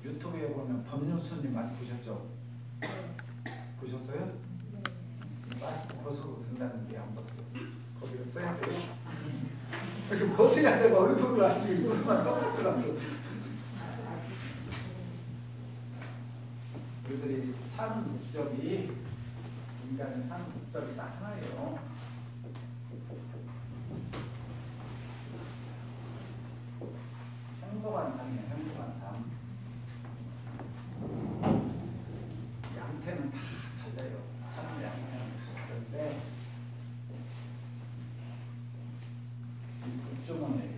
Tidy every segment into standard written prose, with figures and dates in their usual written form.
유튜브에 보면 법륜스님 많이 보셨죠? 보셨어요? 마스크 벗어도 된다는 게 안 벗어요. 거기를 써야 돼요. 이렇게 벗어야 되고 얼굴을 아주 이걸만 떠먹더라고. 우리들이 사는 목적이, 인간이 사는 목적이 딱 하나예요. 행복한 삶이에요. 행복한 삶. 양태는 다 달라요. 사람 양태는 다 다른데 복주머니예요.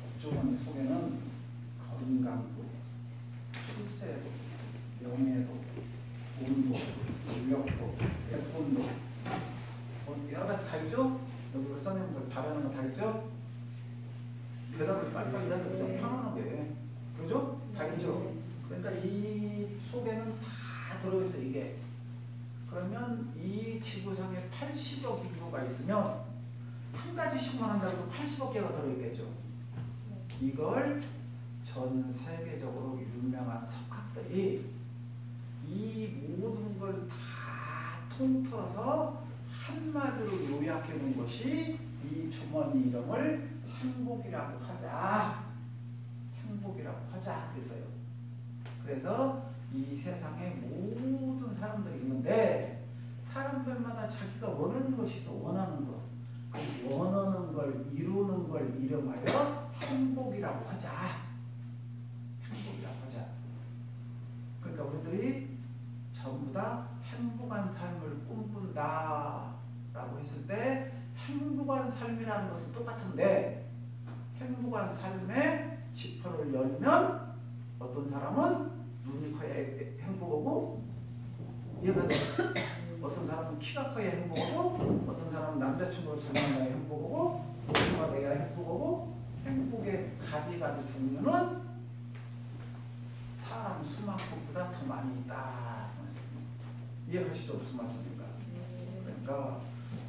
복주머니 속에는 건강도, 출세도, 명예도, 돈도, 권력도, 예쁨도, 여러 가지 다 있죠? 여기 우리 선생님들 바라는 거 다 있죠? 대답을 빨리빨리 해야 돼요. 편안하게. 그죠? 다 있죠? 그러니까 이 속에는 다 들어있어요, 이게. 그러면 이 지구상에 80억 인구가 있으면 한 가지씩만 한다고 80억 개가 들어있겠죠. 이걸 전 세계적으로 유명한 석학들이 이 모든 걸 다 통틀어서 한마디로 요약해 놓은 것이 이 주머니 이름을 행복이라고 하자. 행복이라고 하자 그랬어요. 그래서 이 세상에 모든 사람들이 있는데 사람들마다 자기가 원하는 것이 있어. 원하는 것. 그 원하는 걸 이루는 걸 이름하여 행복이라고 하자. 행복이라고 하자. 그러니까 우리들이 전부 다 행복한 삶을 꿈꾼다 라고 했을 때 행복한 삶이라는 것은 똑같은데 행복한 삶의 지퍼를 열면 어떤 사람은 눈이 커야 행복하고 이해가 돼. 어떤 사람은 키가 커야 행복하고 어떤 사람은 남자친구를 잘 만나야 행복하고 부모가 돼야 행복하고 행복의 가지가지 종류는 사람 수만큼보다 더 많이 있다. 이해하시죠? 무슨 말씀입니까? 그러니까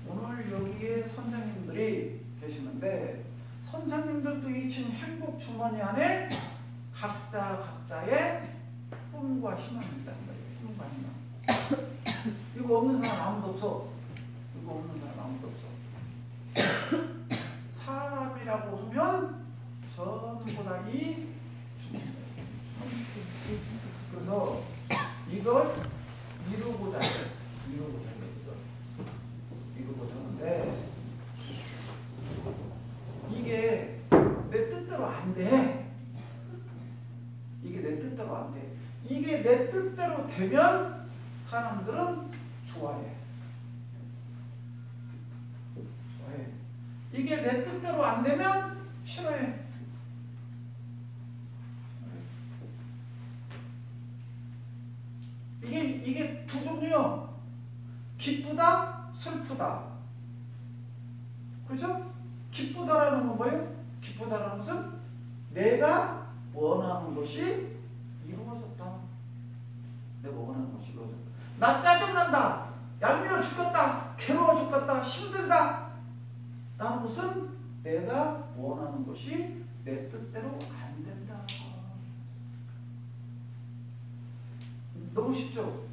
오늘 여기에 선생님들이 계시는데 선생님들도 이 지금 행복 주머니 안에 각자의 꿈과 희망이 있다는 거예요. 꿈과 희망. 이거 없는 사람 아무도 없어. 이거 없는 사람 아무도 없어. 사람이라고 하면 전부 다 이 주머니. 그래서 이걸 이루고자 해요. 이루고자 하는데 이게 내 뜻대로 안 돼. 이게 내 뜻대로 안 돼. 이게 내 뜻대로 되면 사람들은 좋아해. 이게 내 뜻대로 안 되면 싫어해. 이게 두 종류요. 기쁘다, 슬프다. 그렇죠? 기쁘다라는 건 뭐예요? 기쁘다라는 것은 내가 원하는 것이 이루어졌다. 내가 원하는 것이 이루어졌다. 나 짜증난다. 얄미워 죽겠다. 괴로워 죽겠다. 힘들다. 라는 것은 내가 원하는 것이 내 뜻대로 안 된다. 너무 쉽죠?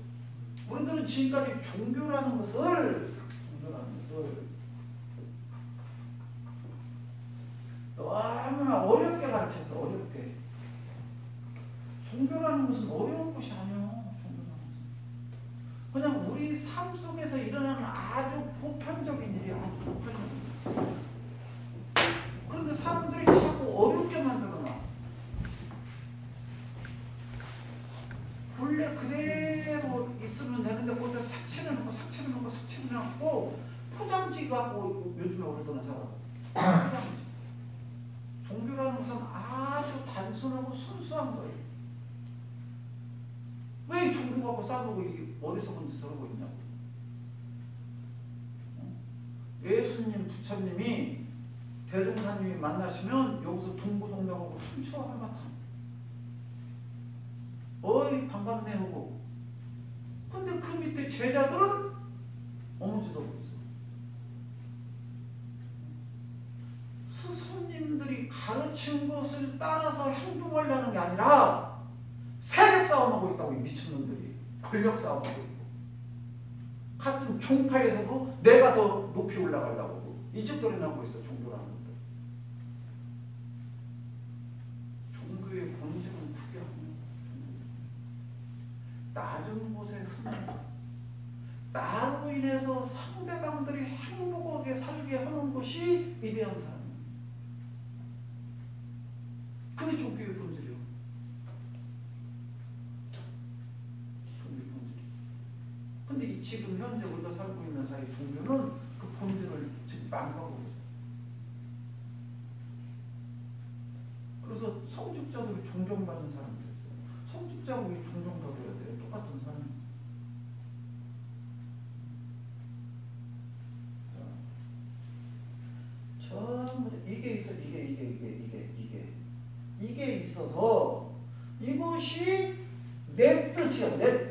우리들은 지금까지 종교라는 것을 너무나 어렵게 가르쳤어. 어렵게. 종교라는 것은 어려운 것이 아니에요. 그냥 우리 삶 속에서 일어나는 아주 보편적인 일이야. 아주 보편적인 일. 그런데 사람들이 자꾸 어렵게 만들어놔. 본래 그대로 있으면 되는데 거기다 삭제를 넣고 포장지 갖고 요즘에 오래도는 사람. 포장지. 종교라는 것은 아주 단순하고 순수한 거예요. 왜 종교 갖고 싸우고 이게 어디서 본지 저러고 있냐고. 예수님, 부처님이 대종사님이 만나시면 여기서 동고동락하고 춤추어 할만한. 어이 반갑네 하고. 근데 그 밑에 제자들은 어머지도 없어. 스승님들이 가르친 것을 따라서 행동하려는 게 아니라 세력 싸움하고 있다고. 이 미친놈들이 권력 싸움하고 있고, 같은 종파에서도 내가 더 높이 올라가려고 이 짓거리 나고 있어. 종교라는 것들. 종교의 본질은 투기하는 낮은 곳에 서면서 나로 인해서 상대방들이 행복하게 살게 하는 것이 위대한 사람이에요. 그게 종교의 본질이에요. 종교의 본질. 근데 지금 현재 우리가 살고 있는 사회 종교는 그 본질을 지금 망가고 있어요. 그래서 성직자들이 존경받는 사람이 됐어요. 성직자고 왜 존경받아야 돼요? 똑같은 사람. 전부 이게 있어. 이게 있어서 이것이 내 뜻이야. 내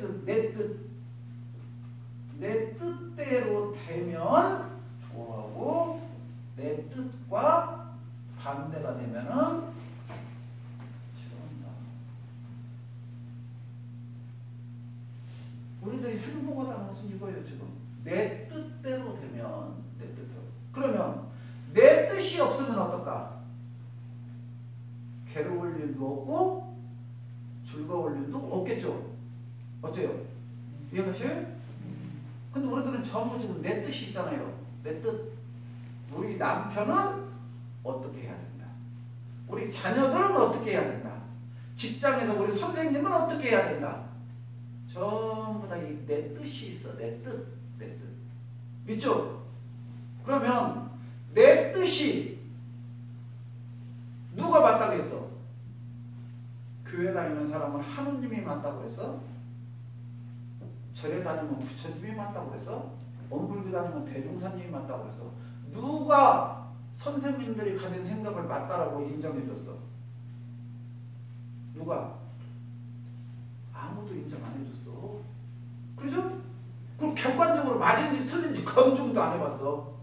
뜻대로 되면 좋아하고, 내 뜻과 반대가 되면은 싫어한다. 우리들이 행복하다는 것은 이거예요. 지금 내 뜻대로 되면, 내 뜻대로. 그러면 내 뜻이 없으면 어떨까? 괴로울 일도 없고 즐거울 일도 없겠죠. 어째요? 이해가셔요? 근데 우리들은 전부 지금 내 뜻이 있잖아요. 내 뜻. 우리 남편은 어떻게 해야 된다. 우리 자녀들은 어떻게 해야 된다. 직장에서 우리 선생님은 어떻게 해야 된다. 전부 다 이 내 뜻이 있어. 내 뜻. 믿죠? 그러면 내 뜻이 누가 맞다고 했어? 교회 다니는 사람은 하느님이 맞다고 했어? 절에 다니면 부처님이 맞다고 했어? 원불교 다니면 대종사님이 맞다고 했어? 누가 선생님들이 가진 생각을 맞다라고 인정해 줬어? 누가? 아무도 인정 안 해줬어. 그죠? 그럼 객관적으로 맞은지 틀린지 검증도 안 해봤어.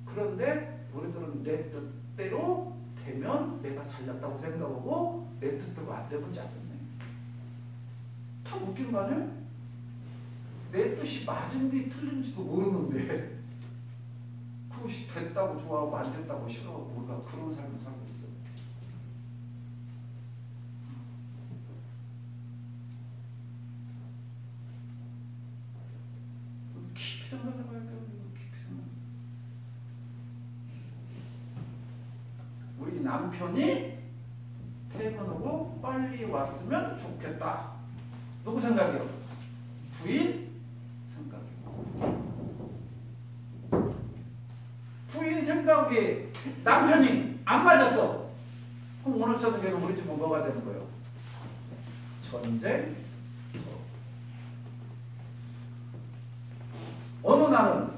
그런데 우리들은 내 뜻대로 되면 내가 잘났다고 생각하고, 내 뜻대로 안 되면 짜증내. 참 웃긴 거 아니에요? 내 뜻이 맞은지 틀린지도 모르는데 그것이 됐다고 좋아하고 안 됐다고 싫어하고 우리가 그런 삶을 살고 있어요. 깊이 생각해봐야 돼요. 깊이 생각. 우리 남편이 퇴근하고 빨리 왔으면 좋겠다. 누구 생각이요? 부인 생각이요. 부인 생각이 남편이 안 맞았어. 그럼 오늘 저녁에는 우리 집은 뭐가 되는 거예요? 전쟁. 어느 날은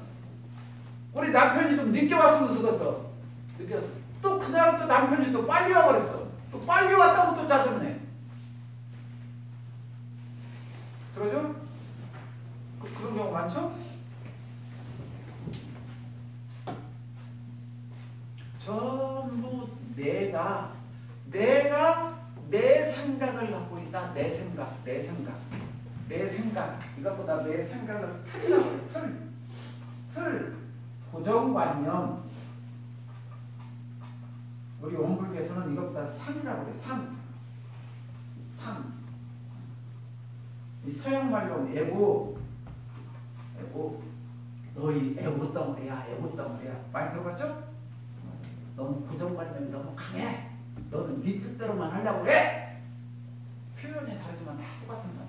우리 남편이 좀 늦게 왔으면 쓰겠어. 늦게 왔어. 또 그날은 또 남편이 또 빨리 와버렸어. 또 빨리 왔다고 또 짜증내. 그러죠? 그런 경우 많죠? 전부 내가 내 생각을 갖고 있다. 내 생각. 이것보다 내 생각을 틀이라고 해요. 틀. 고정관념. 우리 원불교에서는 이것보다 상이라고 그래. 상. 이 서양 말로 에고. 너희 에고 덩어리야. 많이 들어봤죠? 너무 고정관념이 너무 강해. 너는 네 뜻대로만 하려고 그래. 표현이 다르지만 다 똑같은 말이야.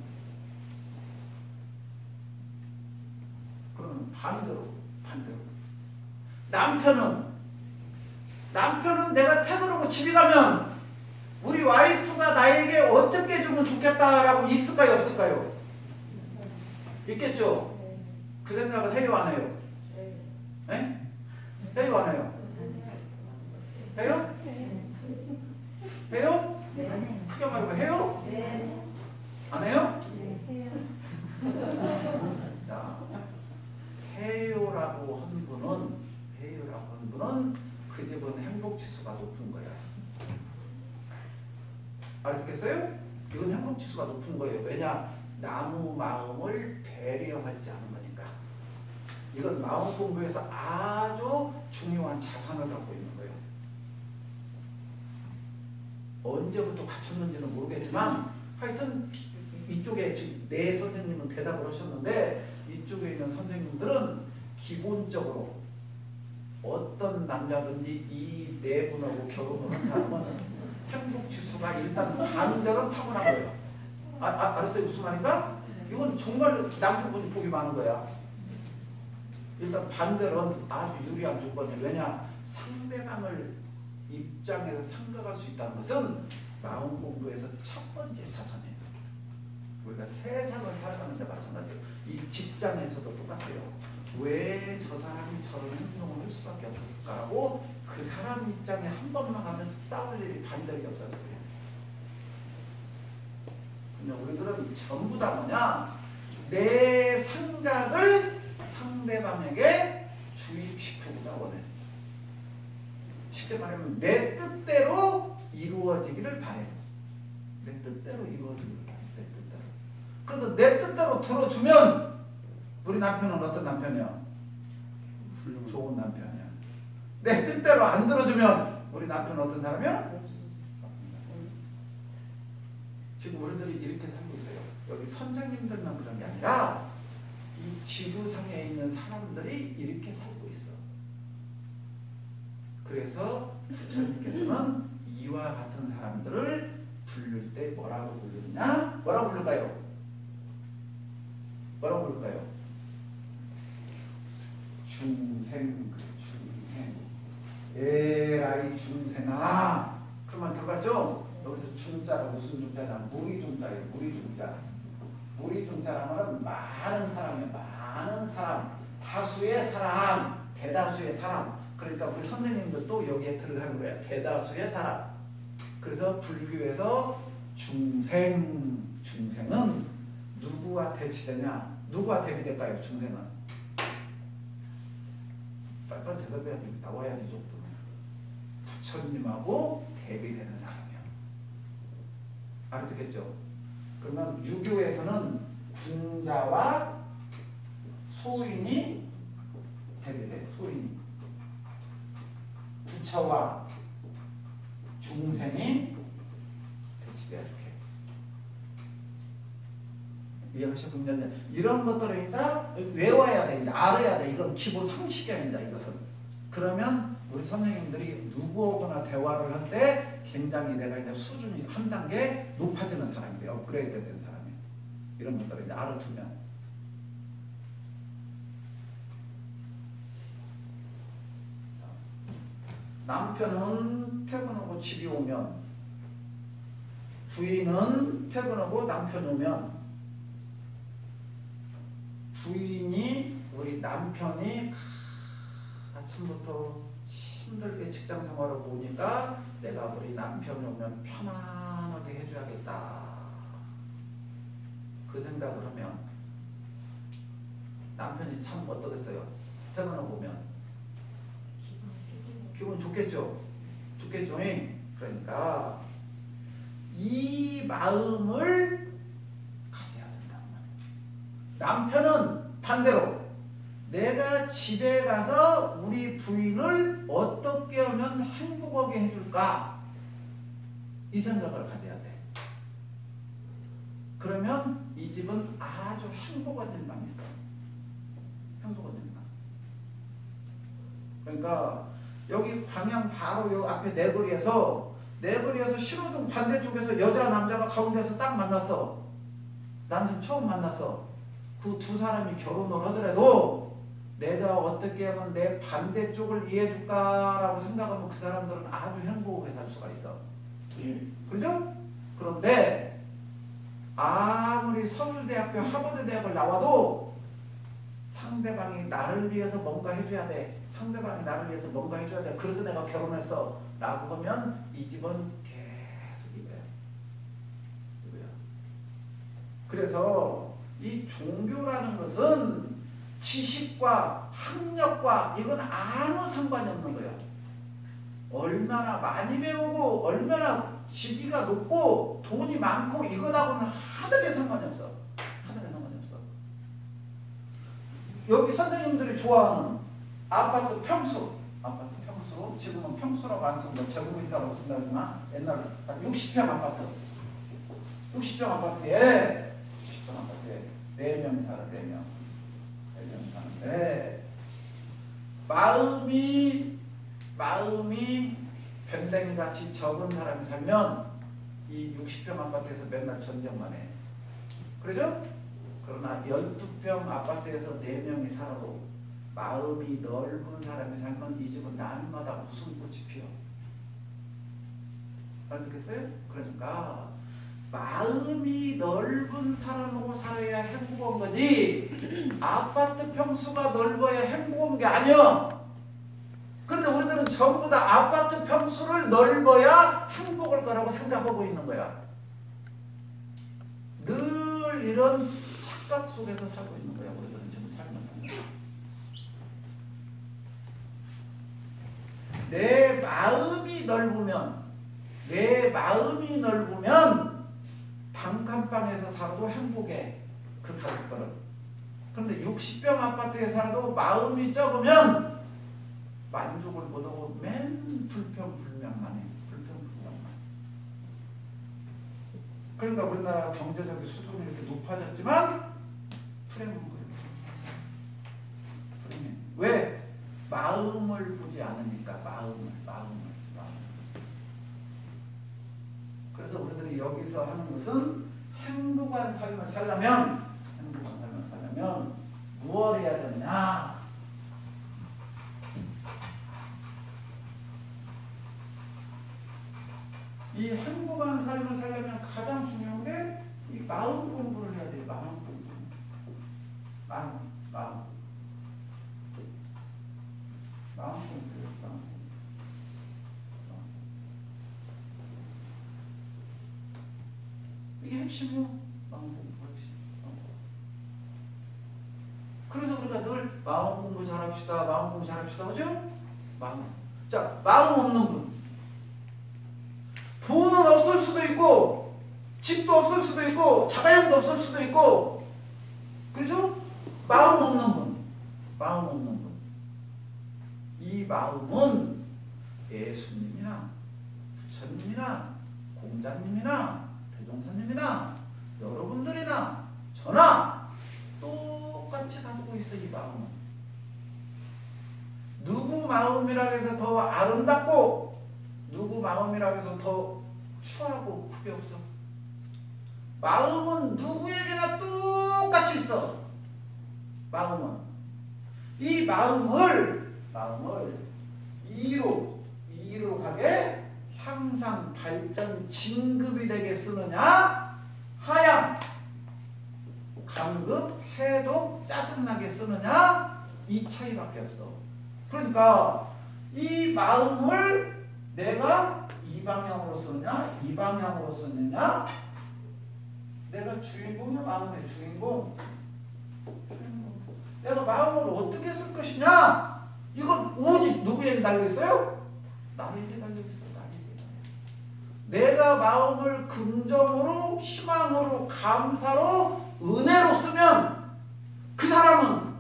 그러면 반대로. 남편은 내가 퇴근하고 집에 가면 우리 와이프가 나에게 어떻게 해주면 좋겠다라고 있을까요? 없을까요? 있겠죠? 그 생각을 해요? 안 해요? 네? 해요? 안 해요? 해요? 해요? 크게 말고 해요? 안 해요? 자, 해요라고 한 분은 행복지수가 높은 거야. 알겠어요? 이건 행복지수가 높은 거예요. 왜냐? 나무 마음을 배려하지 않은 거니까. 이건 마음 공부에서 아주 중요한 자산을 갖고 있는 거예요. 언제부터 갖췄는지는 모르겠지만 하여튼 이쪽에 지금 네 선생님은 대답을 하셨는데 이쪽에 있는 선생님들은 기본적으로 어떤 남자든지 이 네 분하고 결혼을 한 사람은 행복지수가 일단 반대로 타고난 거예요. 알았어요? 무슨 말인가? 이건 정말 남편분이 복이 많은 거야. 일단 반대로는 아주 유리한 조건이에요. 왜냐? 상대방을 입장에서 생각할 수 있다는 것은 마음 공부에서 첫 번째 사상이에요. 우리가 세상을 살아가는데 마찬가지예요. 이 직장에서도 똑같아요. 왜 저 사람이 저런 행동을 할 수밖에 없었을까라고 그 사람 입장에 한 번만 가면 싸울 일이 반절이 없어요. 근데 우리들은 전부 다 뭐냐? 내 생각을 상대방에게 주입시키고자 원해. 쉽게 말하면 내 뜻대로 이루어지기를 바래. 내 뜻대로 이루어지기를 바래. 내 뜻대로. 그래서 내 뜻대로 들어주면 우리 남편은 어떤 남편이야? 좋은 남편이야. 내 뜻대로 안 들어주면 우리 남편은 어떤 사람이야? 지금 우리들이 이렇게 살고 있어요. 여기 선생님들만 그런 게 아니라 이 지구상에 있는 사람들이 이렇게 살고 있어. 그래서 부처님께서는 이와 같은 사람들을 부를 때 뭐라고 부르느냐? 뭐라고 부를까요? 뭐라고 부를까요? 중생. 에라이 중생아. 그 말 들어봤죠? 여기서 중자가 무슨 중자냐? 무리 중자예요. 무리 중자. 무리 중자라면 많은 사람이에요. 많은 사람. 다수의 사람. 대다수의 사람. 그러니까 우리 선생님들도 여기에 들어가는 거야. 대다수의 사람. 그래서 불교에서 중생. 중생은 누구와 대치되냐? 누구와 대비될까요? 중생은. 빨리 대답해야 돼. 나와야지 좀. 부처님하고 대비되는 사람이야. 알아듣겠죠? 그러면 유교에서는 군자와 소인이 대비돼. 소인이. 부처와 중생이 대치돼야 이렇게. 이해하셨군요. 이런 것들을 이제 외워야 돼. 이제 알아야 돼. 이건 기본 상식이야. 이제 이것은. 그러면 우리 선생님들이 누구하거나 대화를 할 때 굉장히 내가 이제 수준이 한 단계 높아지는 사람이 돼. 업그레이드 된 사람이. 이런 것들을 이제 알아두면. 남편은 퇴근하고 집이 오면, 부인은 퇴근하고 남편이 오면, 부인이 우리 남편이 아침부터 힘들게 직장 생활을 보니까 내가 우리 남편이 오면 편안하게 해줘야겠다. 그 생각을 하면 남편이 참 어떠겠어요? 퇴근하고 오면 기분 좋겠죠? 좋겠죠? 그러니까 이 마음을 가져야 된다는 말이에요. 남편은 반대로 내가 집에 가서 우리 부인을 어떻게 하면 행복하게 해줄까? 이 생각을 가져야 돼. 그러면 이 집은 아주 행복한 일만 있어. 행복한 일만. 그러니까 여기 방향 바로 요 앞에 내거리에서 신호등 반대쪽에서 여자 남자가 가운데서 딱 만났어. 나는 처음 만났어. 그 두 사람이 결혼을 하더라도 내가 어떻게 하면 내 반대쪽을 이해해줄까라고 생각하면 그 사람들은 아주 행복하게 살 수가 있어. 그죠? 그런데 아무리 서울대학교 하버드대학을 나와도 상대방이 나를 위해서 뭔가 해줘야 돼. 상대방이 나를 위해서 뭔가 해줘야 돼. 그래서 내가 결혼했어 라고 하면 이 집은 계속 이거야. 그래서 이 종교라는 것은 지식과 학력과 이건 아무 상관이 없는 거예요. 얼마나 많이 배우고 얼마나 직위가 높고 돈이 많고 이거하고는 하등의 상관이 없어. 하등의 상관이 없어. 여기 선생님들이 좋아하는 아파트 평수. 아파트 평수. 지금은 평수라고 안 쓰고 제곱미터라고 쓴다지만 옛날에 60평 아파트. 60평 아파트에 60평 아파트에 4명이 살아. 4명. 4명이 사는데 마음이 변댕이같이 적은 사람이 살면 이 60평 아파트에서 맨날 전쟁만 해. 그러죠? 그러나 12평 아파트에서 4명이 살아도 마음이 넓은 사람이 살면 이 집은 날마다 웃음꽃이 피어. 알아듣겠어요? 그러니까 마음이 넓은 사람하고 살아야 행복한 거지 아파트 평수가 넓어야 행복한 게 아니야. 그런데 우리들은 전부 다 아파트 평수를 넓어야 행복할 거라고 생각하고 있는 거야. 늘 이런 착각 속에서 살고 있는 거야. 우리들은 지금 살면서. 내 마음이 넓으면 단칸방에서 살아도 행복해. 그 가족들은. 그런데 60평 아파트에 살아도 마음이 적으면 만족을 못하고 맨 불평불명만 해. 불평불명만. 그러니까 우리나라 경제적 수준이 이렇게 높아졌지만 불행한 거예요. 불행해. 왜? 마음을 보지 않으니까. 마음을. 그래서 우리들이 여기서 하는 것은 행복한 삶을 살려면 무엇을 해야 되느냐? 이 행복한 삶을 살려면 가장 중요한 게 이 마음 공부를 해야 돼요. 마음 공부. 마음 공부예요. 이게 핵심이요. 마음 공부 핵심. 그래서 우리가 늘 마음 공부 잘합시다. 그죠? 자, 마음 없는 분. 돈은 없을 수도 있고, 집도 없을 수도 있고, 자가용도 없을 수도 있고, 그죠? 마음 없는 분. 이 마음은 예수님이나 부처님이나 공자님이나 대종사님이나 여러분들이나 저나 똑같이 가지고 있어. 이 마음은 누구 마음이라 해서 더 아름답고 누구 마음이라 해서 더 추하고 그게 없어. 마음은 누구에게나 똑같이 있어. 마음은 이 마음을 이로 가게 향상 발전 진급이 되게 쓰느냐, 하향 감급 해독 짜증나게 쓰느냐, 이 차이밖에 없어. 그러니까 이 마음을 내가 이 방향으로 쓰느냐, 이 방향으로 쓰느냐, 내가 주인공이야. 마음의 주인공. 내가 마음을 어떻게 쓸 것이냐, 이건 오직 누구에게 달려있어요? 나에게 달려있어. 내가 마음을 긍정으로, 희망으로, 감사로, 은혜로 쓰면 그 사람은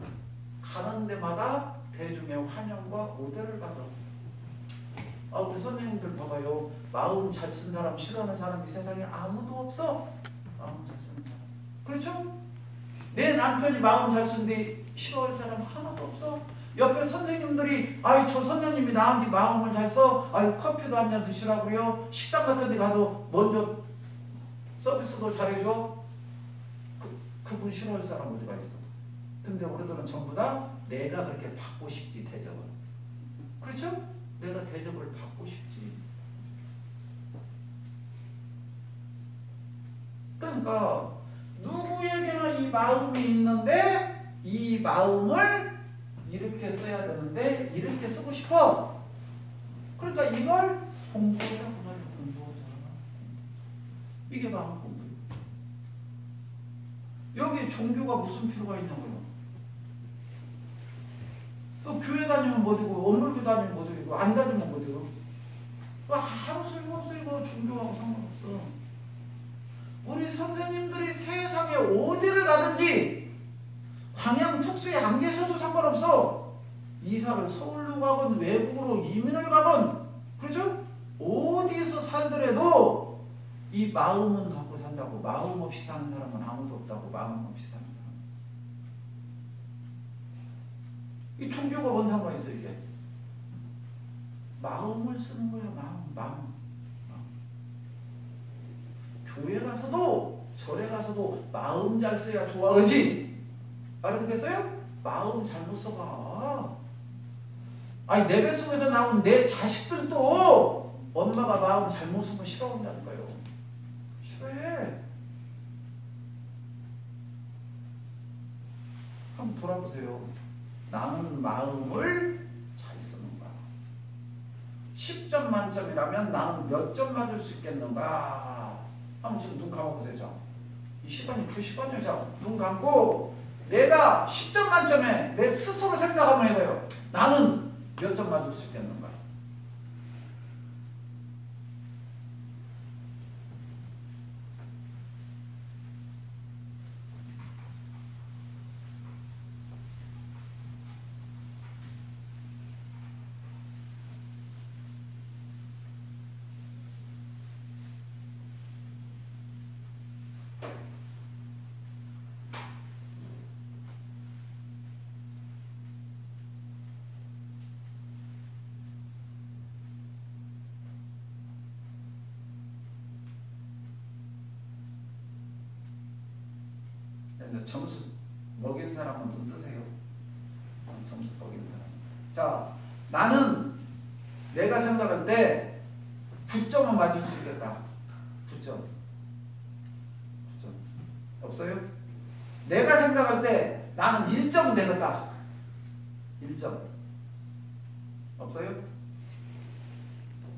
가는 데마다 대중의 환영과 우대를 받아. 우리 선생님들 봐봐요. 마음 잘 쓴 사람, 싫어하는 사람이 세상에 아무도 없어. 마음 잘 쓰는 사람. 그렇죠? 내 남편이 마음 잘 쓰는데 싫어할 사람 하나도 없어. 옆에 선생님들이 저 선생님이 나한테 마음을 잘 써. 커피도 한 잔 드시라고요. 식당 같은 데 가서 먼저 서비스도 잘해줘. 그분 싫어할 사람 어디가 있어. 근데 우리들은 전부 다 내가 그렇게 받고 싶지, 대접을. 그렇죠? 내가 대접을 받고 싶지. 그러니까 누구에게나 이 마음이 있는데 이 마음을 이렇게 써야 되는데 이렇게 쓰고 싶어. 그러니까 이걸 공부하자. 공부하자. 이게 마음 공부예요. 여기 종교가 무슨 필요가 있냐고요. 또 교회 다니면 뭐 되고, 원불교 다니면 뭐 되고, 안 다니면 뭐 되고. 아무 소용없어. 이거 종교하고 상관없어. 우리 선생님들이 세상에 어디를 가든지 광양특수에 안 계셔도 상관없어. 이사를 서울로 가건 외국으로 이민을 가건, 그렇죠? 어디에서 살더라도 이 마음은 갖고 산다고. 마음 없이 사는 사람은 아무도 없다고. 마음 없이 사는 사람. 이 종교가 뭔 상관이 있어 이게? 마음을 쓰는 거야. 마음. 교회 가서도 절에 가서도 마음 잘 써야 좋아하지. 알아듣겠어요? 마음 잘못 써봐. 아니 내 뱃속에서 나온 내 자식들도 엄마가 마음 잘못 쓰면 싫어한다니까요. 싫어해. 한번 돌아보세요. 나는 마음을 잘 쓰는가? 10점 만점이라면 나는 몇 점 맞을 수 있겠는가? 한번 지금 눈 감아보세요. 자. 이 시간이 그 시간이죠. 자, 눈 감고 내가 10점 만점에 내 스스로 생각 한번 해봐요. 나는 몇 점 맞을 수 있겠는가? 점수 먹인 사람은 눈 뜨세요. 점수 먹인 사람. 자, 나는 내가 생각할 때 9점은 맞을 수 있겠다. 9점. 없어요? 내가 생각할 때 나는 1점은 되겠다. 1점. 없어요?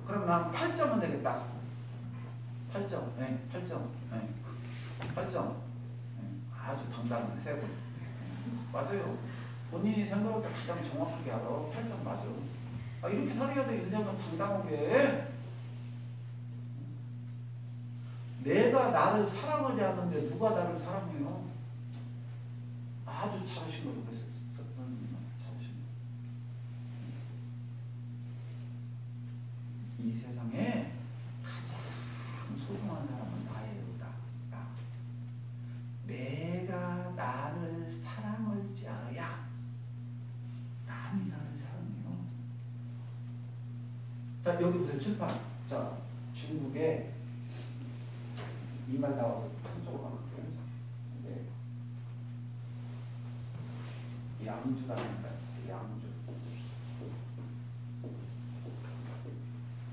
그럼 나는 8점은 되겠다. 8점. 네, 8점. 네. 8점. 아주 당당하게 세고. 맞아요. 본인이 생각할 때 가장 정확하게 알아. 8점 맞아. 이렇게 살아야 돼. 인생은 당당하게. 내가 나를 사랑하지 않는데 누가 나를 사랑해요? 아주 잘하신 거죠. 잘하신 거. 이 세상에 가장 소중한 사람은 나예요. 나. 내가 나를 사랑할 자야 남이 나를 사랑해요. 자, 여기 보세요. 칠판. 자, 중국에 이 말 나와서 한쪽으로 가볼게요. 네. 양주라는 말.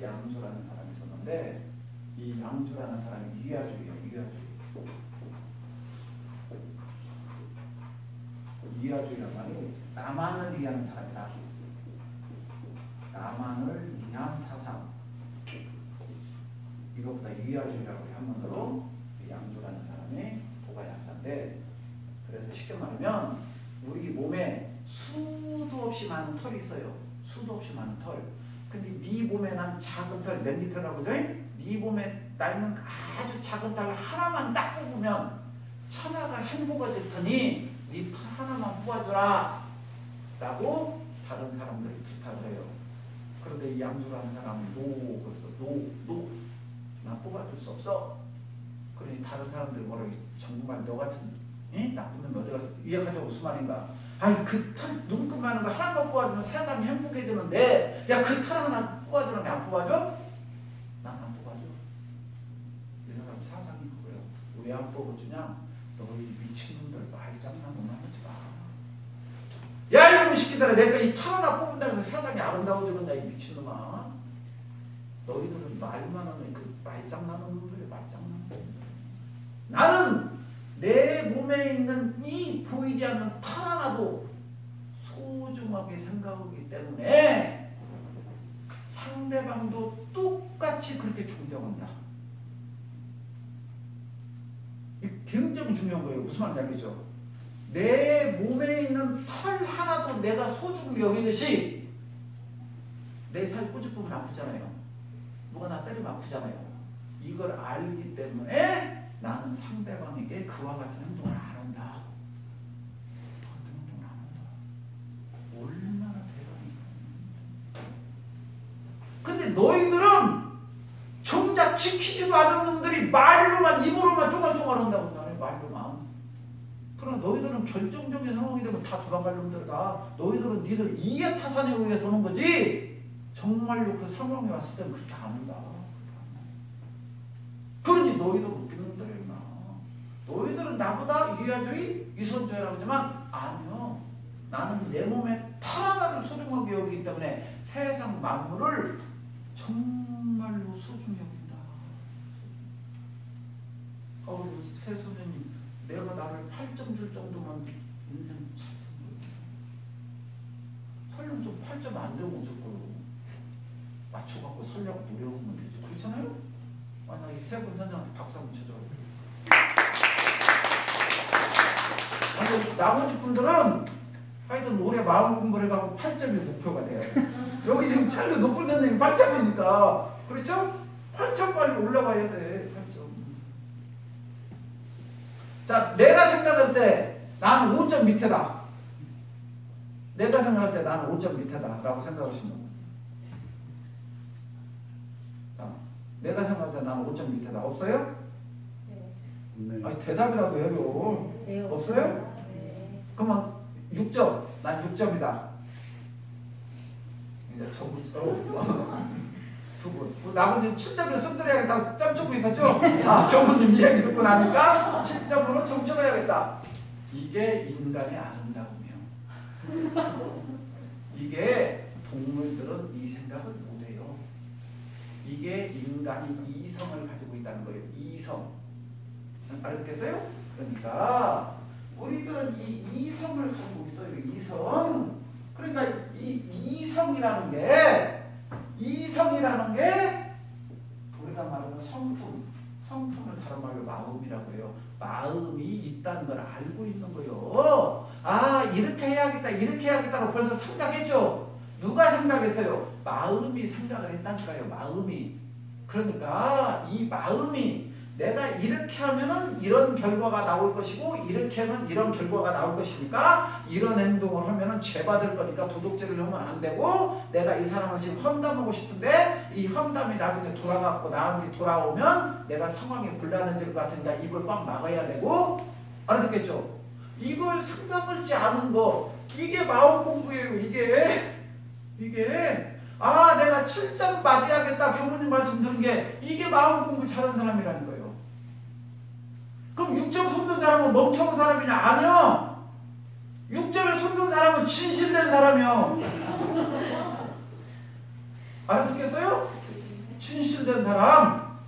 양주라는 사람이 있었는데 이 양주라는 사람이 유야주의예요. 유야주의란 말이 나만을 위한 사람이다. 나만을 위한 사상. 이것보다 유야주의라고 해. 한문으로 양주라는 사람이 도가약자인데, 그래서 쉽게 말하면 우리 몸에 수도 없이 많은 털이 있어요. 수도 없이 많은 털. 근데 네 몸에 난 작은 털 몇 미터라고 그래? 네 몸에 나 있는 아주 작은 털 하나만 딱 뽑으면 천하가 행복이 될 테니 네 털 하나만 뽑아주라 라고 다른 사람들이 부탁을 해요. 그런데 이 양주라는 사람은 그래서 나 뽑아줄 수 없어. 그러니 다른 사람들이 뭐라고, 정말 너 같은 나쁜 놈이 어디 가서 위약하자고 무슨 말인가. 아니 그 털 눈금 많은 거 하나만 뽑아주면 세상이 행복해지는데, 야 그 털 하나 뽑아주는 게 안 뽑아줘? 난 안 뽑아줘. 이 사람 사상이 그거예요. 왜 안 뽑아주냐? 너희 미친놈들 말장난만 하지 마. 야 이놈의 새끼들아, 내가 이 털 하나 뽑는다고 해서 세상이 아름다워지겠냐 이 미친놈아. 너희들은 말만 하는 그 말장난하는 놈들이 말장난. 나는 내 몸에 있는 이 보이지 않는 털 하나도 소중하게 생각하기 때문에 상대방도 똑같이 그렇게 존경한다. 이게 굉장히 중요한 거예요. 무슨 말인지 알겠죠? 내 몸에 있는 털 하나도 내가 소중히 여기듯이 내 살 꼬집으면 아프잖아요. 때리면 아프잖아요. 이걸 알기 때문에 나는 상대방에게 그와 같은 행동을 안 한다. 같은 행동을 안 한다. 얼마나 대단해. 근데 너희들은 정작 지키지도 않은 놈들이 말로만 입으로만 쪼갈쪼갈 한다고 나는 말로만. 그러나 너희들은 결정적인 상황이 되면 다 도망갈 놈들이다. 너희들은 니들 이해타산에 의해서 오는 거지 정말로 그 상황이 왔을 때는 그렇게 안 한다. 그러니 너희도 웃기는 놈들이야. 너희들은 나보다 유야주의, 위선주의라고 하지만 아니요. 나는 내 몸에 타 하나를 소중하게 여기기 때문에 세상 만물을 정말로 소중히 여긴다. 우리 새 선생님, 내가 나를 8점 줄 정도면 인생 잘 산 거예요. 설령 좀 8점 안 되면 어쩔 거예요. 맞춰갖고 설령 노려보면 되지. 그렇잖아요? 만약에 세 분 선생한테 박수 한번 쳐줘요. 아니, 나머지 분들은 하여튼 올해 마음 공부를 해가고 8점이 목표가 돼요. 여기 지금 찰리 높은 선생님 8점이니까 그렇죠? 8점 빨리 올라가야 돼. 8점. 자, 내가 생각할 때 나는 5점 밑에다. 내가 생각할 때 나는 5점 밑에다 라고 생각하시면 돼요. 자, 내가 생각할 때 나는 5점 밑에다. 없어요? 네. 아니, 대답이라도 해요. 네, 없어요? 네. 그러면 6점. 난 6점이다. 이제 전부 두 분. 나머지 7점에 손들어야겠다. 점 적고 있었죠? 아, 교무님 이야기 듣고 나니까 7점으로 점 적어야겠다. 이게 인간의 아름다움이에요. 이게 동물들은 이 생각을 못해요. 이게 인간이 이성을 가지고 있다는 거예요. 이성. 알아듣겠어요? 그러니까 우리들은 이 이성을 가지고 있어요. 이성. 그러니까 이 이성이라는 게 우리가 말하는 성품을 다른 말로 마음이라고 해요. 마음이 있다는 걸 알고 있는 거예요. 아, 이렇게 해야겠다고 벌써 생각했죠? 누가 생각했어요? 마음이 생각을 했다니까요. 마음이. 그러니까 이 마음이 내가 이렇게 하면은 이런 결과가 나올 것이고 이렇게 하면 이런 결과가 나올 것이니까 이런 행동을 하면은 죄받을 거니까 도둑질을 하면 안 되고 내가 이 사람을 지금 험담하고 싶은데 이 험담이 나중에 돌아가고 나한테 돌아오면 내가 상황이 곤란해질 것 같으니까 입을 꽉 막아야 되고 알아듣겠죠? 이걸 생각하지 않은 거 이게 마음 공부예요. 이게 아 내가 7점 맞아야겠다 교무님 말씀 들은 게 이게 마음 공부 잘하는 사람이라는 거예요. 그럼 6점 손든 사람은 멍청한 사람이냐? 아니요. 6점을 손든 사람은 진실된 사람이요. 알아듣겠어요? 진실된 사람.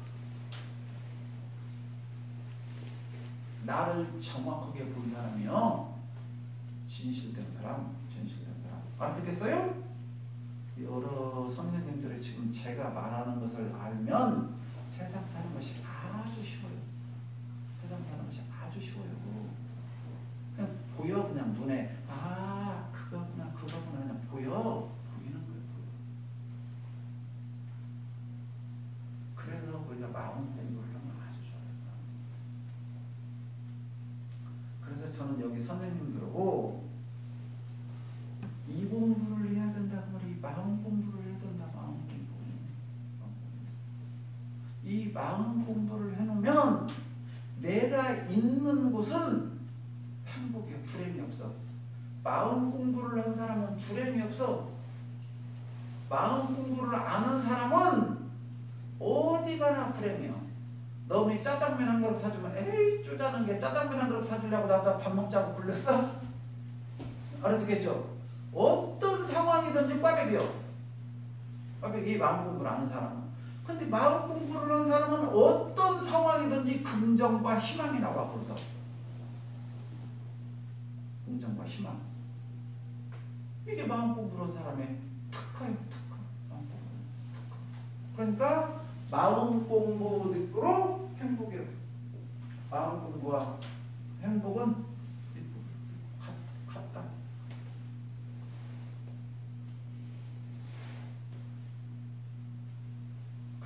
나를 정확하게 본 사람이요. 진실된 사람. 알아듣겠어요? 여러 선생님들이 지금 제가 말하는 것을 알면 세상 사는 것이 아주 쉬워요. 그냥 보여. 그냥 눈에 아 그거구나 그냥 보이는 거예요. 그래서 우리가 마음 공부를 하면 아주 좋아요. 그래서 저는 여기 선생님들하고 이 공부를 해야 된다 그러면 이 마음 공부를 해야 된다. 이 마음 공부를 해놓으면 내가 있는 곳은 행복이야. 불행이 없어. 마음 공부를 한 사람은 불행이 없어. 마음 공부를 안 한 사람은 어디 가나 불행해요. 너무 짜장면 한 그릇 사주면 에이 쪼자는 게 짜장면 한 그릇 사주려고 나보다 밥 먹자고 불렀어? 알아듣겠죠? 어떤 상황이든지 꽈배기요. 꽈배기 마음 공부를 안 한 사람은. 근데 마음 공부를 한 사람은 어떤 상황이든지 긍정과 희망이 나와. 벌써 긍정과 희망. 이게 마음 공부를 한 사람의 특화예요. 특화. 그러니까 마음 공부로 행복이에요. 마음 공부와 행복은 같다.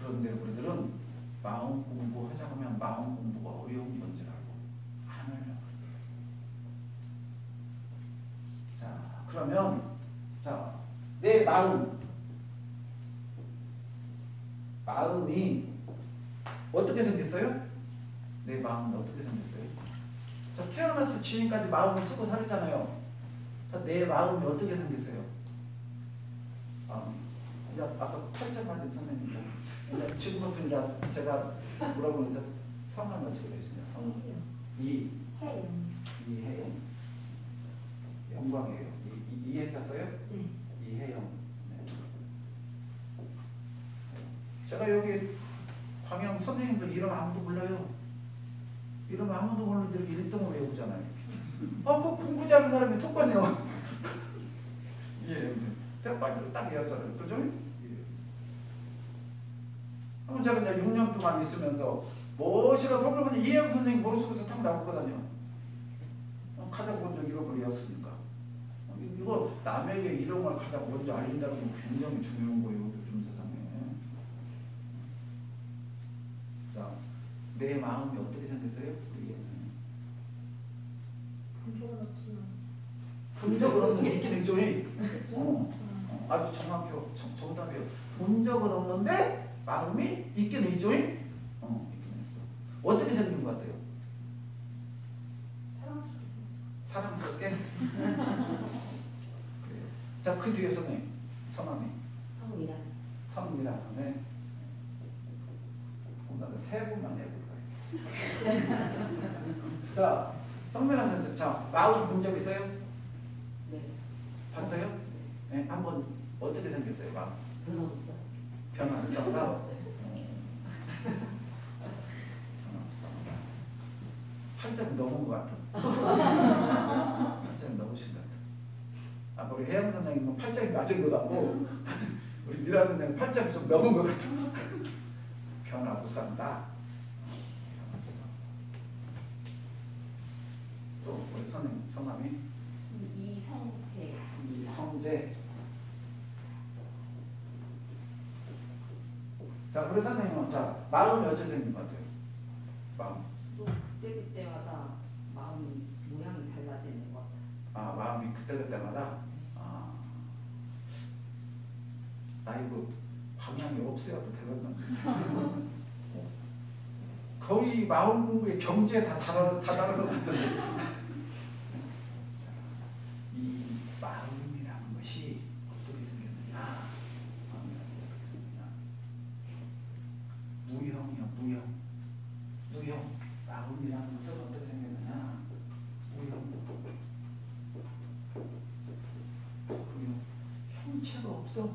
그런데 우리들은 마음 공부하자고 하면 마음 공부가 어려운 문제라고 안 하려고 그래요. 자, 그러면 자, 내 마음이 어떻게 생겼어요? 내 마음이 어떻게 생겼어요? 자, 태어나서 지금까지 마음을 쓰고 살았잖아요. 자, 내 마음이 어떻게 생겼어요? 이제 아까 8점 맞은 선생님이죠. 이제 지금부터 이제 제가 물어보는 이제 성을 맞추기로 했습니다. 성. 이혜영. 영광이에요. 이해했어요? 네. 이혜영. 네. 제가 여기 광양 선생님들 이름 아무도 몰라요. 이름 아무도 모르는데 이렇게 1등으로 외우잖아요. 그 공부 잘하는 사람이 특권이요. 이해영 선생님. 대박으로 딱 외웠잖아요. 그죠? 그럼 제가 이제 6년 동안 있으면서 무엇이가 더블 이해영 선생님 머릿속에서 탁 나왔거든요. 가장 먼저 잃어버렸으니까. 이거 남에게 이름을 가장 먼저 알린다는 건 굉장히 중요한 거예요. 요즘 세상에. 자, 내 마음이 어떻게 생겼어요? 우리 본적은 없지만. 본 적은 없는데 있긴 있죠. 아주 정답이에요. 본 적은 없는데 마음이 있긴 있죠. 있긴 있어. 어떻게 생긴 것 같아요? 사랑스럽게? 그래요. 자, 그 뒤에 선생님, 성함이? 성미라. 네. 오늘은 세 분만 해볼까요? 자, 성미라 선생님, 자, 마음 본 적 있어요? 네. 봤어요? 네. 한번 어떻게 생겼어요, 마음? 변함없어. 변함없다? 변함없다. 8점 넘은 것 같아. 8점 넘으신 것 같아. 우리 혜영 선생님은 8점이 맞은 것 같고, 우리 미라 선생님은 8점이 좀 넘은 것 같아. 변화무쌍다. 또 우리 선생님 성함이? 이성재. 자, 우리 선생님은 자, 마음이 어떻게 생긴 것 같아요? 마음. 또 그때마다 마음이 모양이 달라지는 것 같아요. 마음이 그때마다. 나 이거 방향이 없어야도 되겠는데. 거의 마음 공부의 경지에 다 다른 것 같은데. 이 마음이라는 것이 어떻게 생겼느냐? 무형이요, 무형. 마음이라는 것은 어떻게 생겼느냐? 무형. 형체가 없어.